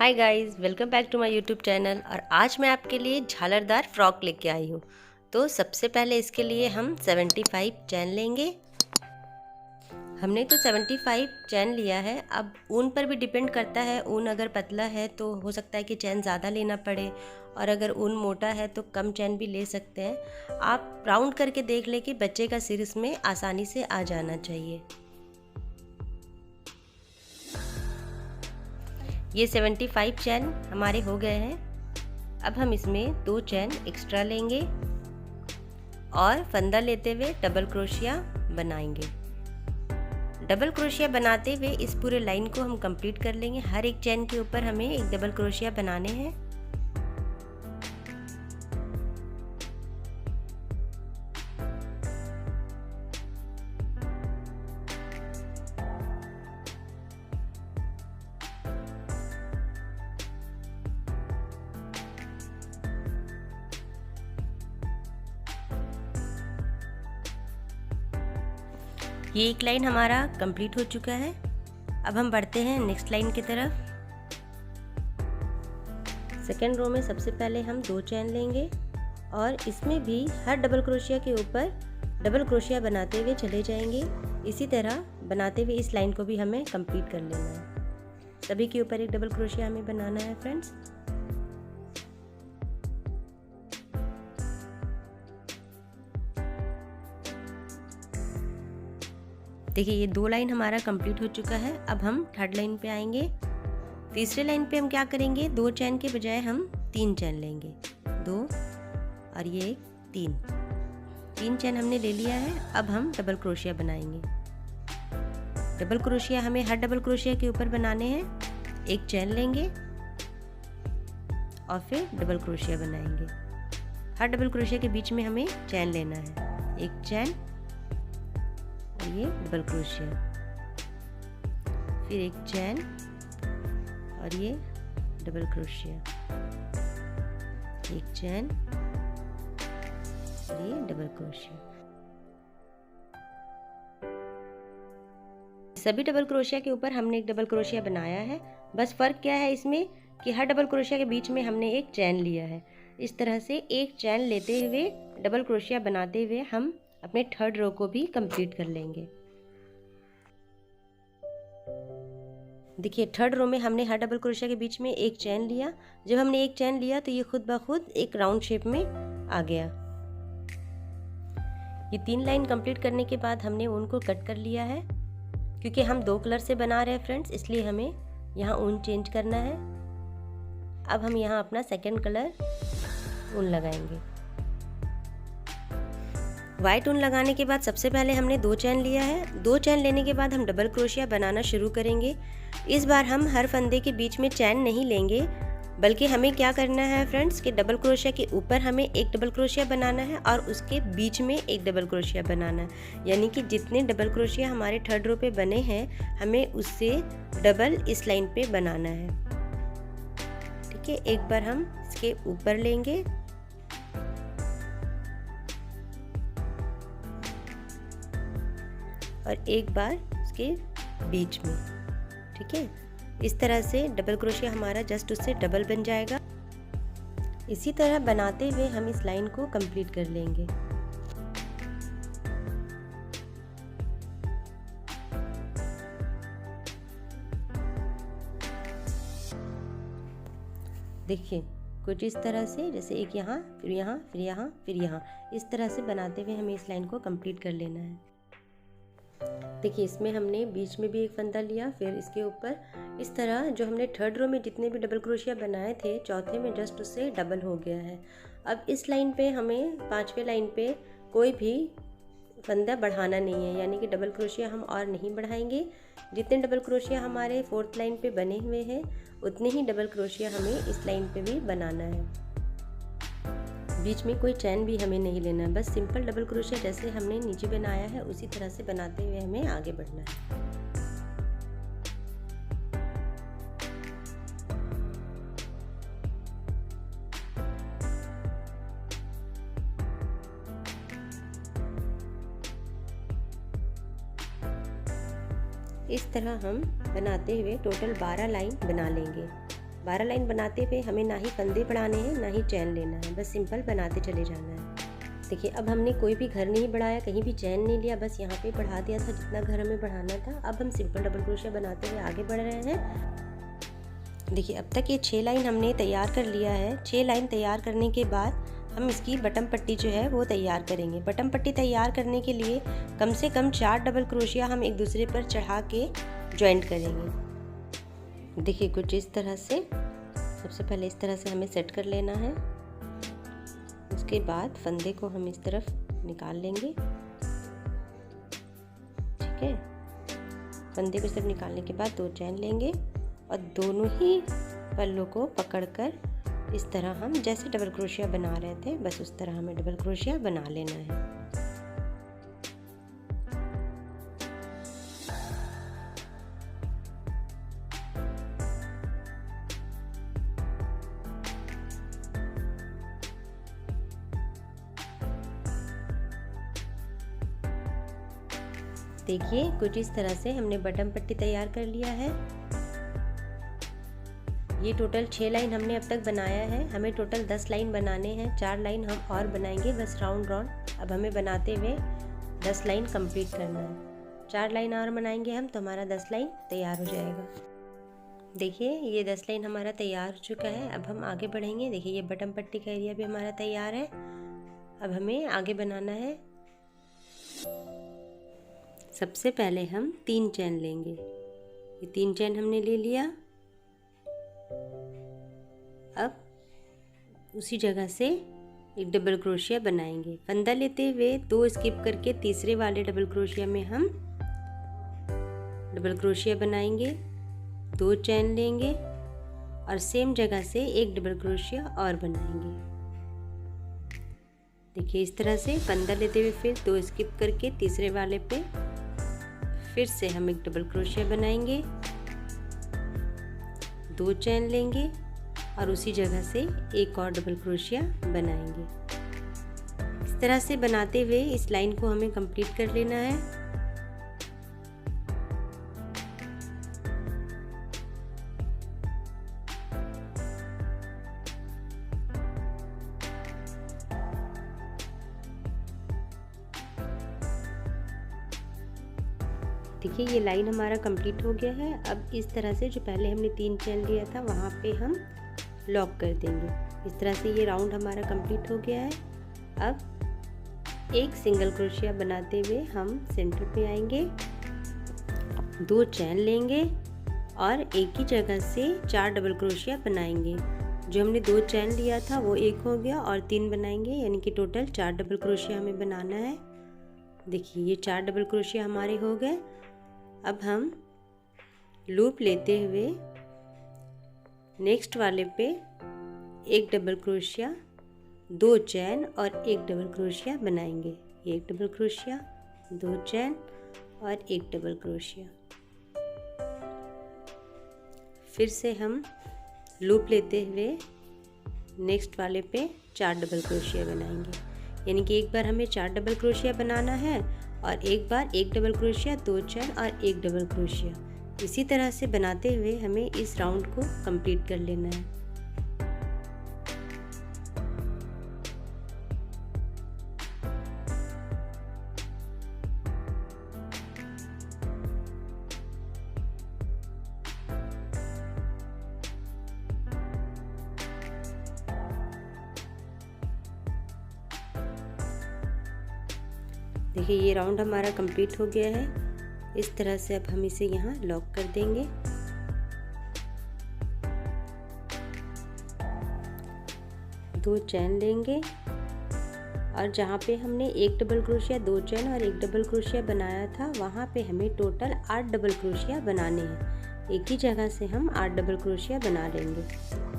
Hi guys, welcome back to my YouTube channel. और आज मैं आपके लिए झालरदार फ्रॉक लेके आई हूँ। तो सबसे पहले इसके लिए हम 75 चैन लेंगे। हमने तो 75 चैन लिया है। अब ऊन पर भी डिपेंड करता है, ऊन अगर पतला है तो हो सकता है कि चैन ज़्यादा लेना पड़े, और अगर ऊन मोटा है तो कम चैन भी ले सकते हैं। आप राउंड करके देख लें कि बच्चे का सिर इसमें आसानी से आ जाना चाहिए। ये 75 चैन हमारे हो गए हैं। अब हम इसमें 2 चैन एक्स्ट्रा लेंगे और फंदा लेते हुए डबल क्रोशिया बनाएंगे। डबल क्रोशिया बनाते हुए इस पूरे लाइन को हम कंप्लीट कर लेंगे। हर एक चैन के ऊपर हमें एक डबल क्रोशिया बनाने हैं। ये एक लाइन हमारा कंप्लीट हो चुका है। अब हम बढ़ते हैं नेक्स्ट लाइन की तरफ। सेकेंड रो में सबसे पहले हम 2 चैन लेंगे और इसमें भी हर डबल क्रोशिया के ऊपर डबल क्रोशिया बनाते हुए चले जाएंगे। इसी तरह बनाते हुए इस लाइन को भी हमें कंप्लीट कर लेना है। सभी के ऊपर एक डबल क्रोशिया हमें बनाना है फ्रेंड्स। देखिए, ये 2 लाइन हमारा कंप्लीट हो चुका है। अब हम थर्ड लाइन पे आएंगे। तीसरे लाइन पे हम क्या करेंगे, 2 चैन के बजाय हम 3 चैन लेंगे। 2 और ये 3 चैन हमने ले लिया है। अब हम डबल क्रोशिया बनाएंगे। डबल क्रोशिया हमें हर डबल क्रोशिया के ऊपर बनाने हैं। एक चैन लेंगे और फिर डबल क्रोशिया बनाएंगे। हर डबल क्रोशिया के बीच में हमें चैन लेना है। एक चैन, ये डबल क्रोशिया, फिर एक चैन और ये डबल क्रोशिया, एक चैन और ये डबल क्रोशिया। सभी डबल क्रोशिया के ऊपर हमने एक डबल क्रोशिया बनाया है। बस फर्क क्या है इसमें कि हर डबल क्रोशिया के बीच में हमने एक चैन लिया है। इस तरह से एक चैन लेते हुए डबल क्रोशिया बनाते हुए हम अपने थर्ड रो को भी कंप्लीट कर लेंगे। देखिए, थर्ड रो में हमने हर डबल क्रोशिया के बीच में एक चैन लिया। जब हमने एक चैन लिया तो ये खुद ब खुद एक राउंड शेप में आ गया। ये 3 लाइन कंप्लीट करने के बाद हमने ऊन को कट कर लिया है। क्योंकि हम 2 कलर से बना रहे हैं फ्रेंड्स, इसलिए हमें यहाँ ऊन चेंज करना है। अब हम यहाँ अपना सेकेंड कलर ऊन लगाएंगे। वाइट ऊन लगाने के बाद सबसे पहले हमने 2 चैन लिया है। 2 चैन लेने के बाद हम डबल क्रोशिया बनाना शुरू करेंगे। इस बार हम हर फंदे के बीच में चैन नहीं लेंगे, बल्कि हमें क्या करना है फ्रेंड्स कि डबल क्रोशिया के ऊपर हमें एक डबल क्रोशिया बनाना है और उसके बीच में एक डबल क्रोशिया बनाना है। यानी कि जितने डबल क्रोशिया हमारे थर्ड रो पे बने हैं, हमें उससे डबल इस लाइन पे बनाना है। ठीक है, एक बार हम इसके ऊपर लेंगे और एक बार उसके बीच में। ठीक है, इस तरह से डबल क्रोशिया हमारा जस्ट उससे डबल बन जाएगा। इसी तरह बनाते हुए हम इस लाइन को कंप्लीट कर लेंगे। देखिए, कुछ इस तरह से, जैसे एक यहाँ, फिर यहाँ, फिर यहाँ, फिर यहाँ, इस तरह से बनाते हुए हमें इस लाइन को कंप्लीट कर लेना है। देखिए, इसमें हमने बीच में भी एक फंदा लिया, फिर इसके ऊपर इस तरह जो हमने थर्ड रो में जितने भी डबल क्रोशिया बनाए थे, चौथे में जस्ट उससे डबल हो गया है। अब इस लाइन पे हमें 5वें लाइन पे कोई भी फंदा बढ़ाना नहीं है, यानी कि डबल क्रोशिया हम और नहीं बढ़ाएंगे। जितने डबल क्रोशिया हमारे 4th लाइन पे बने हुए हैं, उतने ही डबल क्रोशिया हमें इस लाइन पे भी बनाना है। बीच में कोई चैन भी हमें नहीं लेना है, बस सिंपल डबल क्रोशिया जैसे हमने नीचे बनाया है उसी तरह से बनाते हुए हमें आगे बढ़ना है। इस तरह हम बनाते हुए टोटल 12 लाइन बना लेंगे। 12 लाइन बनाते हुए हमें ना ही फंदे बढ़ाने हैं ना ही चैन लेना है, बस सिंपल बनाते चले जाना है। देखिए अब हमने कोई भी घर नहीं बढ़ाया, कहीं भी चैन नहीं लिया, बस यहाँ पे बढ़ा दिया था जितना घर हमें बढ़ाना था। अब हम सिंपल डबल क्रोशिया बनाते हुए आगे बढ़ रहे हैं। देखिए अब तक ये 6 लाइन हमने तैयार कर लिया है। 6 लाइन तैयार करने के बाद हम इसकी बटन पट्टी जो है वो तैयार करेंगे। बटन पट्टी तैयार करने के लिए कम से कम 4 डबल क्रोशिया हम एक दूसरे पर चढ़ा के जॉइंट करेंगे। देखिए कुछ इस तरह से, सबसे पहले इस तरह से हमें सेट कर लेना है। उसके बाद फंदे को हम इस तरफ निकाल लेंगे, ठीक है। फंदे को सिर्फ निकालने के बाद 2 चैन लेंगे और दोनों ही पल्लों को पकड़कर इस तरह हम जैसे डबल क्रोशिया बना रहे थे बस उस तरह हमें डबल क्रोशिया बना लेना है। देखिए कुछ इस तरह से हमने बटन पट्टी तैयार कर लिया है। ये टोटल 6 लाइन हमने अब तक बनाया है। हमें टोटल 10 लाइन बनाने हैं, 4 लाइन हम और बनाएंगे बस राउंड राउंड। अब हमें बनाते हुए 10 लाइन कंप्लीट करना है। 4 लाइन और बनाएंगे हम तो हमारा 10 लाइन तैयार हो जाएगा। देखिए ये 10 लाइन हमारा तैयार हो चुका है। अब हम आगे बढ़ेंगे। देखिए ये बटन पट्टी का एरिया भी हमारा तैयार है। अब हमें आगे बनाना है। सबसे पहले हम 3 चैन लेंगे। ये 3 चैन हमने ले लिया। अब उसी जगह से एक डबल क्रोशिया बनाएंगे। फंदा लेते हुए 2 स्किप करके तीसरे वाले डबल क्रोशिया में हम डबल क्रोशिया बनाएंगे। 2 चैन लेंगे और सेम जगह से एक डबल क्रोशिया और बनाएंगे। देखिए इस तरह से फंदा लेते हुए फिर 2 स्किप करके तीसरे वाले पे फिर से हम एक डबल क्रोशिया बनाएंगे। 2 चैन लेंगे और उसी जगह से एक और डबल क्रोशिया बनाएंगे। इस तरह से बनाते हुए इस लाइन को हमें कंप्लीट कर लेना है। देखिए ये लाइन हमारा कंप्लीट हो गया है। अब इस तरह से जो पहले हमने 3 चैन लिया था वहाँ पे हम लॉक कर देंगे। इस तरह से ये राउंड हमारा कंप्लीट हो गया है। अब एक सिंगल क्रोशिया बनाते हुए हम सेंटर पे आएंगे, 2 चैन लेंगे और एक ही जगह से 4 डबल क्रोशिया बनाएंगे। जो हमने 2 चैन लिया था वो एक हो गया और 3 बनाएंगे, यानी कि टोटल 4 डबल क्रोशिया हमें बनाना है। देखिए ये 4 डबल क्रोशिया हमारे हो गए। अब हम लूप लेते हुए नेक्स्ट वाले पे एक डबल क्रोशिया, 2 चैन और एक डबल क्रोशिया बनाएंगे। एक डबल क्रोशिया, 2 चैन और एक डबल क्रोशिया। फिर से हम लूप लेते हुए नेक्स्ट वाले पे 4 डबल क्रोशिया बनाएंगे, यानी कि एक बार हमें 4 डबल क्रोशिया बनाना है और एक बार एक डबल क्रोशिया, 2 चैन और एक डबल क्रोशिया। इसी तरह से बनाते हुए हमें इस राउंड को कंप्लीट कर लेना है। देखिए ये राउंड हमारा कंप्लीट हो गया है। इस तरह से अब हम इसे यहाँ लॉक कर देंगे। दो चैन लेंगे और जहाँ पे हमने एक डबल क्रोशिया, 2 चैन और एक डबल क्रोशिया बनाया था वहाँ पे हमें टोटल 8 डबल क्रोशिया बनाने हैं। एक ही जगह से हम 8 डबल क्रोशिया बना लेंगे।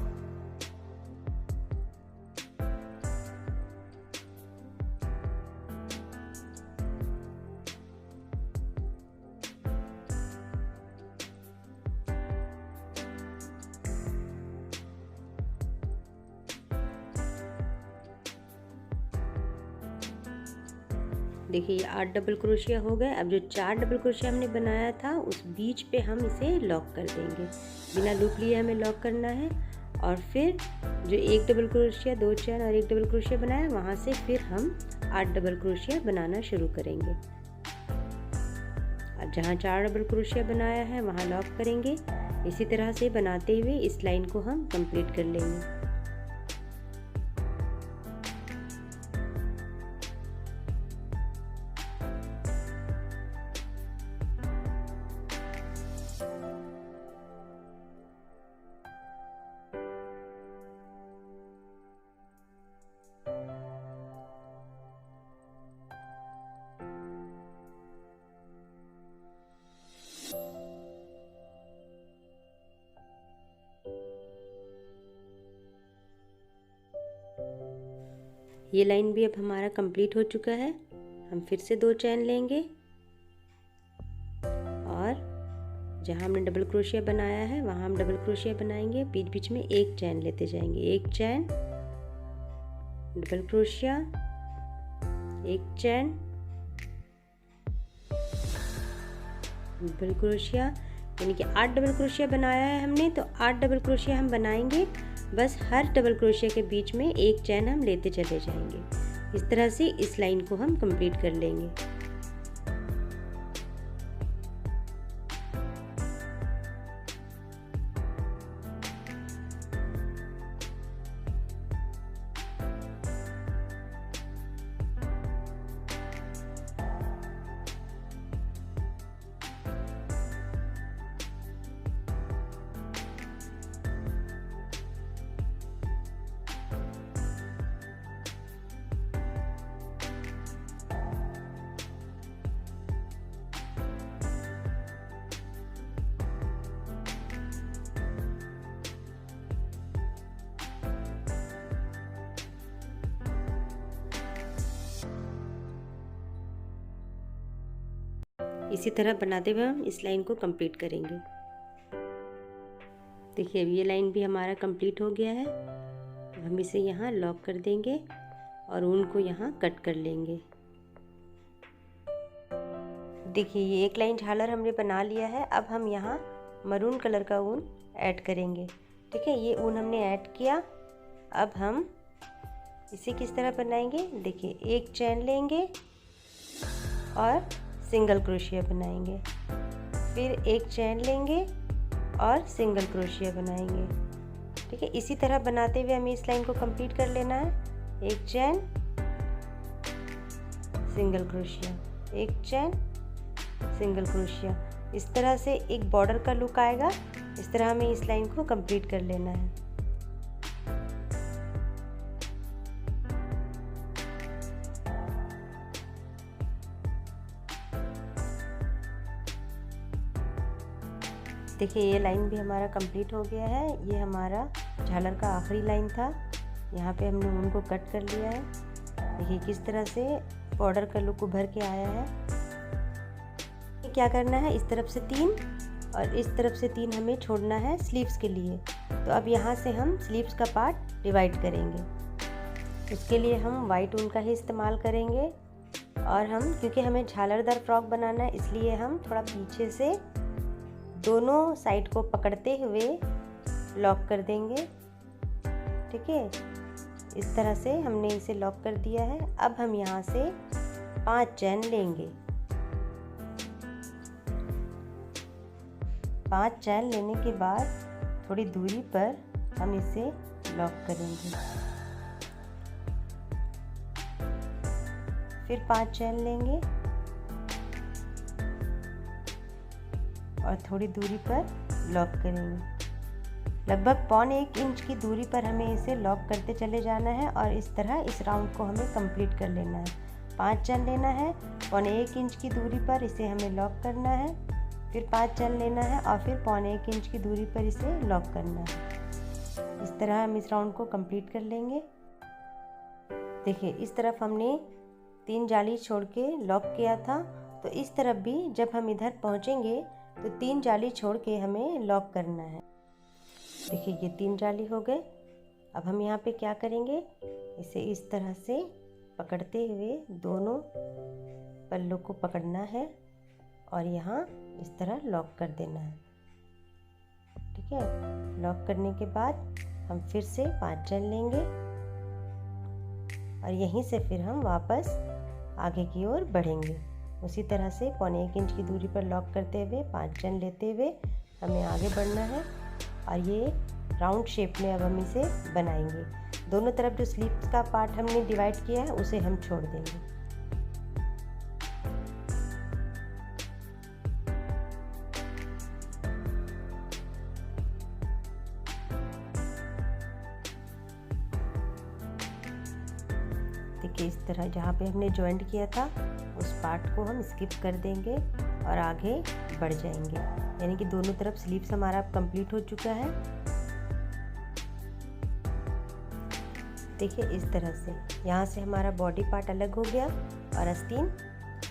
देखिए ये 8 डबल क्रोशिया हो गए। अब जो 4 डबल क्रोशिया हमने बनाया था उस बीच पे हम इसे लॉक कर देंगे। बिना लूप लिए हमें लॉक करना है। और फिर जो एक डबल क्रोशिया, 2 चैन और एक डबल क्रोशिया बनाया, वहाँ से फिर हम 8 डबल क्रोशिया बनाना शुरू करेंगे। अब जहाँ 4 डबल क्रोशिया बनाया है वहाँ लॉक करेंगे। इसी तरह से बनाते हुए इस लाइन को हम कंप्लीट कर लेंगे। ये लाइन भी अब हमारा कंप्लीट हो चुका है। हम फिर से 2 चैन लेंगे और जहाँ हमने डबल क्रोशिया बनाया है वहाँ हम डबल क्रोशिया बनाएंगे। बीच बीच में एक चैन लेते जाएंगे। एक चैन, डबल क्रोशिया, एक चैन, डबल क्रोशिया, यानी कि 8 डबल क्रोशिया बनाया है हमने, तो 8 डबल क्रोशिया हम बनाएंगे। बस हर डबल क्रोशिया के बीच में एक चैन हम लेते चले जाएंगे। इस तरह से इस लाइन को हम कंप्लीट कर लेंगे। इसी तरह बनाते हुए हम इस लाइन को कंप्लीट करेंगे। देखिए अब ये लाइन भी हमारा कंप्लीट हो गया है। हम इसे यहाँ लॉक कर देंगे और ऊन को यहाँ कट कर लेंगे। देखिए ये एक लाइन झालर हमने बना लिया है। अब हम यहाँ मरून कलर का ऊन ऐड करेंगे। ठीक है, ये ऊन हमने ऐड किया। अब हम इसे किस तरह बनाएंगे, देखिए एक चैन लेंगे और सिंगल क्रोशिया बनाएंगे, फिर एक चैन लेंगे और सिंगल क्रोशिया बनाएंगे। ठीक है, इसी तरह बनाते हुए हमें इस लाइन को कंप्लीट कर लेना है। एक चैन, सिंगल क्रोशिया, एक चैन, सिंगल क्रोशिया। इस तरह से एक बॉर्डर का लुक आएगा। इस तरह हमें इस लाइन को कंप्लीट कर लेना है। देखिए ये लाइन भी हमारा कंप्लीट हो गया है। ये हमारा झालर का आखिरी लाइन था। यहाँ पे हमने ऊन को कट कर लिया है। देखिए किस तरह से बॉर्डर का लुक उभर के आया है। क्या करना है, इस तरफ से 3 और इस तरफ से 3 हमें छोड़ना है स्लीव्स के लिए। तो अब यहाँ से हम स्लीव्स का पार्ट डिवाइड करेंगे। उसके लिए हम वाइट ऊन का ही इस्तेमाल करेंगे। और हम क्योंकि हमें झालरदार फ्रॉक बनाना है, इसलिए हम थोड़ा पीछे से दोनों साइड को पकड़ते हुए लॉक कर देंगे। ठीक है, इस तरह से हमने इसे लॉक कर दिया है। अब हम यहाँ से 5 चैन लेंगे। 5 चैन लेने के बाद थोड़ी दूरी पर हम इसे लॉक करेंगे। फिर 5 चैन लेंगे और थोड़ी दूरी पर लॉक करेंगे। लगभग 1.25 इंच की दूरी पर हमें इसे लॉक करते चले जाना है और इस तरह इस राउंड को हमें कंप्लीट कर लेना है। 5 चैन लेना है, 1.25 इंच की दूरी पर इसे हमें लॉक करना है। फिर 5 चैन लेना है और फिर 1.25 इंच की दूरी पर इसे लॉक करना है। इस तरह हम इस राउंड को कंप्लीट कर लेंगे। देखिए इस तरफ हमने 3 जाली छोड़ के लॉक किया था, तो इस तरफ भी जब हम इधर पहुँचेंगे तो 3 जाली छोड़ के हमें लॉक करना है। देखिए ये 3 जाली हो गए। अब हम यहाँ पे क्या करेंगे, इसे इस तरह से पकड़ते हुए दोनों पल्लों को पकड़ना है और यहाँ इस तरह लॉक कर देना है। ठीक ठीक है। लॉक करने के बाद हम फिर से 5 चैन लेंगे और यहीं से फिर हम वापस आगे की ओर बढ़ेंगे। उसी तरह से 1.25 इंच की दूरी पर लॉक करते हुए 5 चैन लेते हुए हमें आगे बढ़ना है और ये राउंड शेप में अब हम इसे बनाएंगे। दोनों तरफ जो स्लीव्स का पार्ट हमने डिवाइड किया है उसे हम छोड़ देंगे। देखिए इस तरह जहाँ पे हमने जॉइंट किया था उस पार्ट को हम स्किप कर देंगे और आगे बढ़ जाएंगे, यानी कि दोनों तरफ स्लीव्स हमारा कंप्लीट हो चुका है। देखिए इस तरह से यहाँ से हमारा बॉडी पार्ट अलग हो गया और आस्तीन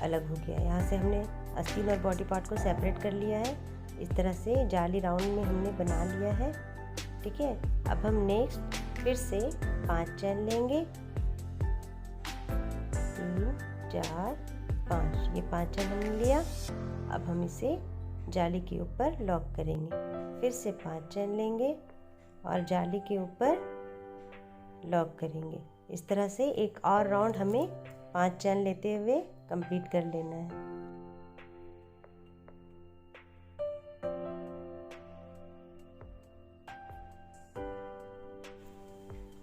अलग हो गया। यहाँ से हमने आस्तीन और बॉडी पार्ट को सेपरेट कर लिया है। इस तरह से जाली राउंड में हमने बना लिया है, ठीक है। अब हम नेक्स्ट फिर से 5 चैन लेंगे, 3 4 5, ये 5 चैन हमने लिया। अब हम इसे जाली के ऊपर लॉक करेंगे, फिर से 5 चैन लेंगे और जाली के ऊपर लॉक करेंगे। इस तरह से एक और राउंड हमें 5 चैन लेते हुए कंप्लीट कर लेना है।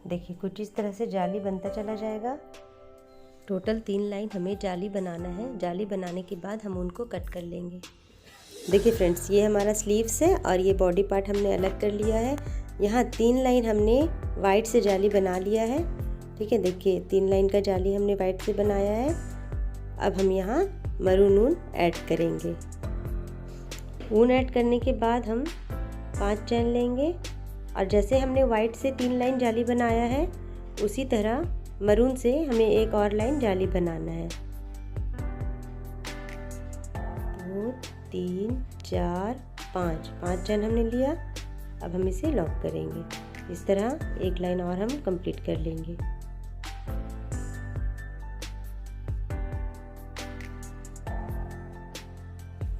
देखिए कुछ इस तरह से जाली बनता चला जाएगा। टोटल 3 लाइन हमें जाली बनाना है। जाली बनाने के बाद हम उनको कट कर लेंगे। देखिए फ्रेंड्स, ये हमारा स्लीव्स है और ये बॉडी पार्ट हमने अलग कर लिया है। यहाँ 3 लाइन हमने वाइट से जाली बना लिया है, ठीक है। देखिए 3 लाइन का जाली हमने वाइट से बनाया है। अब हम यहाँ मरून ऊन ऐड करेंगे। ऊन ऐड करने के बाद हम 5 चैन लेंगे और जैसे हमने वाइट से 3 लाइन जाली बनाया है उसी तरह मरून से हमें एक और लाइन जाली बनाना है। 2 3 4 5 चैन हमने लिया। अब हम इसे लॉक करेंगे। इस तरह एक लाइन और हम कंप्लीट कर लेंगे।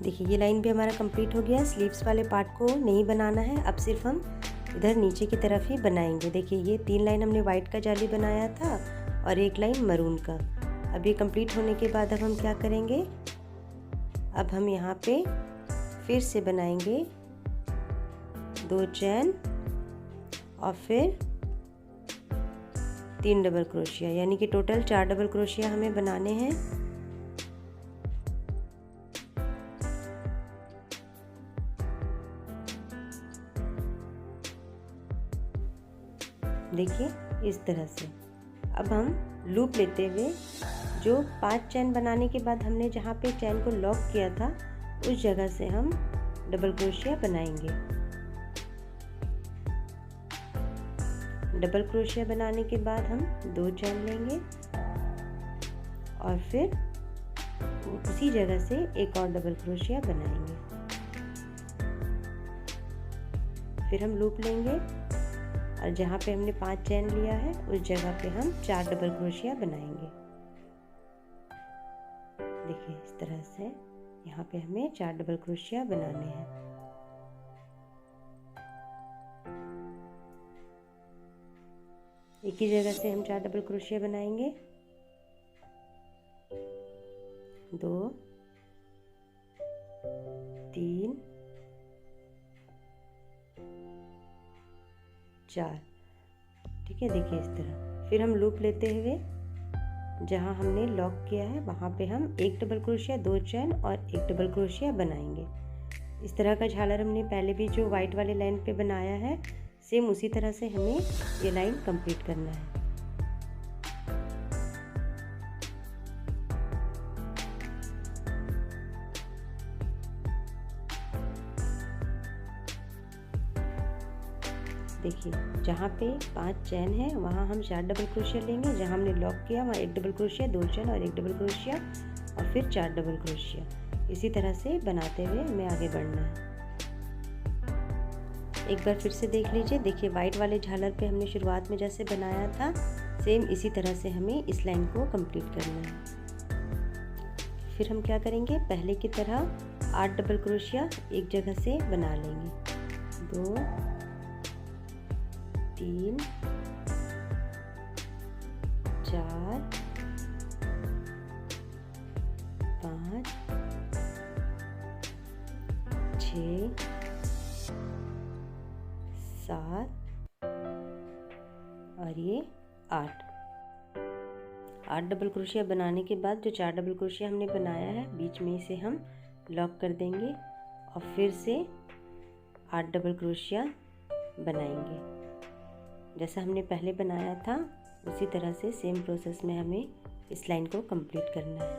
देखिए ये लाइन भी हमारा कंप्लीट हो गया। स्लीव्स वाले पार्ट को नहीं बनाना है, अब सिर्फ हम इधर नीचे की तरफ ही बनाएंगे। देखिए ये 3 लाइन हमने वाइट का जाली बनाया था और एक लाइन मरून का। अब ये कंप्लीट होने के बाद अब हम क्या करेंगे, अब हम यहाँ पे फिर से बनाएंगे 2 चैन और फिर 3 डबल क्रोशिया, यानी कि टोटल 4 डबल क्रोशिया हमें बनाने हैं। देखिए इस तरह से। अब हम लूप लेते हुए जो 5 चैन बनाने के बाद हमने जहाँ पे चैन को लॉक किया था उस जगह से हम डबल क्रोशिया बनाएंगे। डबल क्रोशिया बनाने के बाद हम 2 चैन लेंगे और फिर उसी जगह से एक और डबल क्रोशिया बनाएंगे। फिर हम लूप लेंगे और जहाँ पे हमने 5 चैन लिया है उस जगह पे हम 4 डबल क्रोशिया बनाएंगे। देखिए इस तरह से यहाँ पे हमें 4 डबल क्रोशिया बनाने हैं। एक ही जगह से हम 4 डबल क्रोशिया बनाएंगे। 2 3 4, ठीक है। देखिए इस तरह। फिर हम लूप लेते हुए जहाँ हमने लॉक किया है वहाँ पे हम 1 डबल क्रोशिया, 2 चैन और 1 डबल क्रोशिया बनाएंगे। इस तरह का झालर हमने पहले भी जो वाइट वाले लाइन पे बनाया है, सेम उसी तरह से हमें ये लाइन कंप्लीट करना है। देखिए जहाँ पे 5 चैन है वहाँ हम 4 डबल क्रोशिया लेंगे। जहाँ हमने लॉक किया वहाँ 1 डबल क्रोशिया, 2 चैन और 1 डबल क्रोशिया और फिर 4 डबल क्रोशिया। इसी तरह से बनाते हुए हमें आगे बढ़ना है। एक बार फिर से देख लीजिए। देखिए वाइट वाले झालर पे हमने शुरुआत में जैसे बनाया था सेम इसी तरह से हमें इस लाइन को कंप्लीट करना है। फिर हम क्या करेंगे, पहले की तरह 8 डबल क्रोशिया एक जगह से बना लेंगे। 2 3 4 5 6 7 और ये 8 डबल क्रोशिया बनाने के बाद जो 4 डबल क्रोशिया हमने बनाया है बीच में इसे हम लॉक कर देंगे और फिर से 8 डबल क्रोशिया बनाएंगे। जैसा हमने पहले बनाया था उसी तरह से सेम प्रोसेस में हमें इस लाइन को कंप्लीट करना है।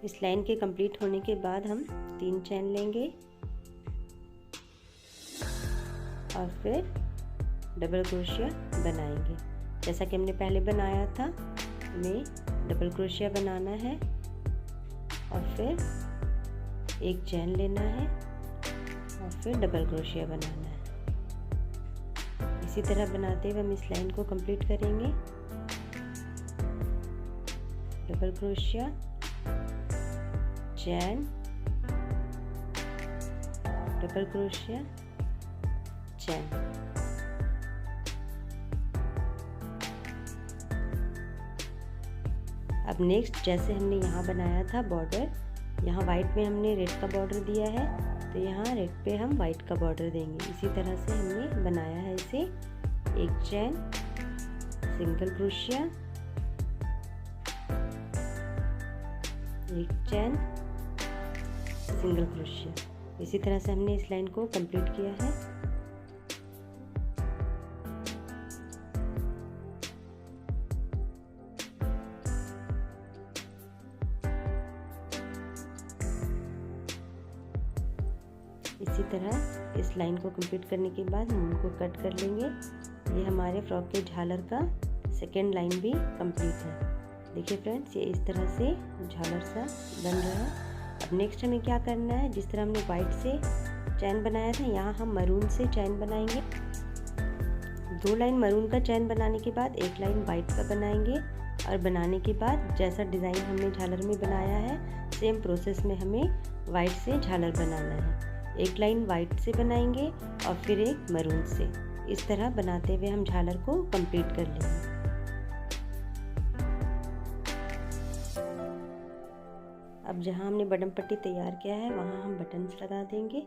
इस लाइन के कंप्लीट होने के बाद हम 3 चैन लेंगे और फिर डबल क्रोशिया बनाएंगे। जैसा कि हमने पहले बनाया था हमें डबल क्रोशिया बनाना है और फिर एक चैन लेना है और फिर डबल क्रोशिया बनाना है। इसी तरह बनाते हुए हम इस लाइन को कंप्लीट करेंगे। डबल क्रोशिया, चैन, डबल क्रोशिया, चैन। अब नेक्स्ट जैसे हमने यहाँ बनाया था बॉर्डर, यहाँ वाइट में हमने रेड का बॉर्डर दिया है तो यहाँ रेड पे हम वाइट का बॉर्डर देंगे। इसी तरह से हमने बनाया है इसे। एक चैन, सिंगल क्रोशिया, एक चैन, सिंगल क्रोशिया। इसी तरह से हमने इस लाइन को कंप्लीट किया है। इसी तरह इस लाइन को कंप्लीट करने के बाद हम उनको कट कर लेंगे। ये हमारे फ्रॉक के झालर का सेकेंड लाइन भी कंप्लीट है। देखिए फ्रेंड्स, ये इस तरह से झालर सा बन रहा है। अब नेक्स्ट हमें क्या करना है, जिस तरह हमने वाइट से चैन बनाया था यहाँ हम मरून से चैन बनाएंगे। 2 लाइन मरून का चैन बनाने के बाद एक लाइन वाइट का बनाएंगे और बनाने के बाद जैसा डिज़ाइन हमने झालर में बनाया है सेम प्रोसेस में हमें वाइट से झालर बनाना है। एक लाइन वाइट से बनाएंगे और फिर एक मरून से। इस तरह बनाते हुए हम झालर को कंप्लीट कर लेंगे। अब जहां हमने बटन पट्टी तैयार किया है वहां हम बटन्स लगा देंगे।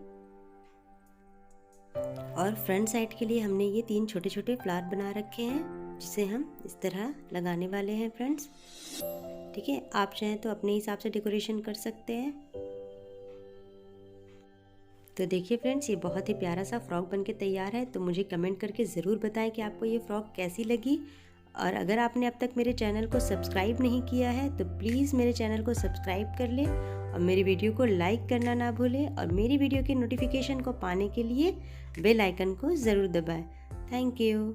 और फ्रंट साइड के लिए हमने ये 3 छोटे छोटे फ्लावर बना रखे हैं जिसे हम इस तरह लगाने वाले हैं फ्रेंड्स। ठीक है, आप चाहें तो अपने हिसाब से डेकोरेशन कर सकते हैं। तो देखिए फ्रेंड्स, ये बहुत ही प्यारा सा फ्रॉक बनके तैयार है। तो मुझे कमेंट करके ज़रूर बताएं कि आपको ये फ्रॉक कैसी लगी। और अगर आपने अब तक मेरे चैनल को सब्सक्राइब नहीं किया है तो प्लीज़ मेरे चैनल को सब्सक्राइब कर लें और मेरी वीडियो को लाइक करना ना भूलें और मेरी वीडियो के नोटिफिकेशन को पाने के लिए बेल आइकन को ज़रूर दबाएं। Thank you.